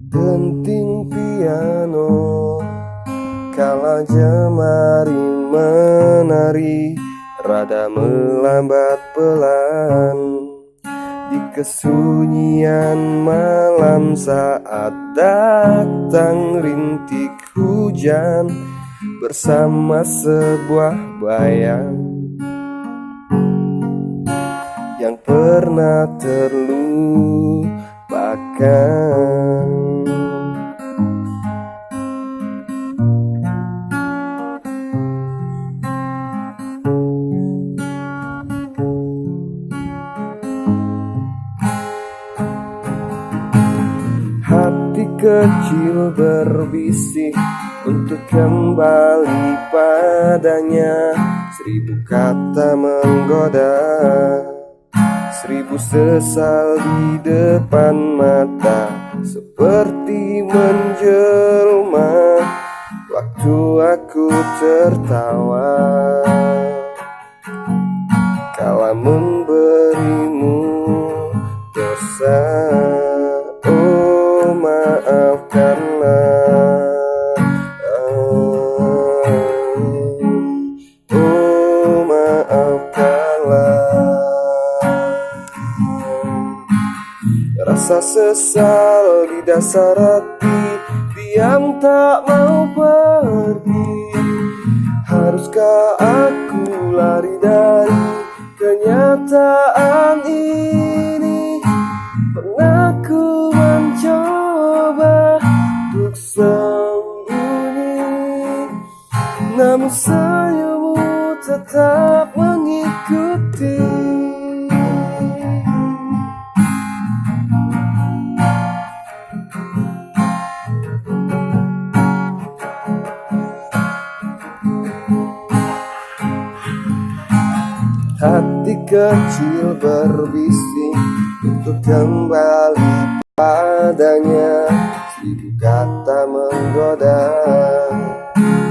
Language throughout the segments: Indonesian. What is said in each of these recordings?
Denting piano kala jemari menari, rada melambat pelan di kesunyian malam saat datang rintik hujan bersama sebuah bayang yang pernah terlupakan. Hati kecil berbisik untuk kembali padanya. 1000 kata menggoda, 1000 sesal di depan mata, seperti menjelma waktu aku tertawa kala memberimu dosa. Oh maafkanlah, oh maafkanlah. Rasa sesal di dasar hati, diam tak mau pergi. Haruskah aku lari dari kenyataan ini? Pernah ku mencoba untuk sembunyi, namun senyummu tetap mengikuti. Hati kecil berbisik untuk kembali padanya. 1000 kata menggoda,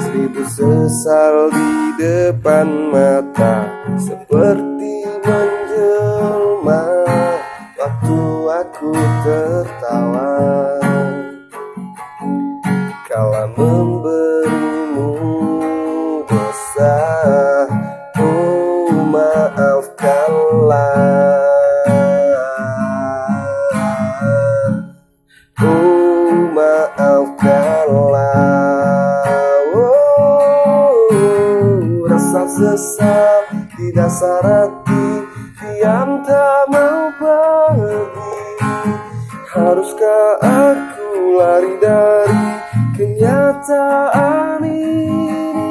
1000 sesal di depan mata, seperti menjelma waktu aku tertawa kala memberimu dosa. Oh maafkanlah, oh maafkanlah. Oh, rasa sesal di dasar hati, diam tak mau pergi. Haruskah aku lari dari kenyataan ini?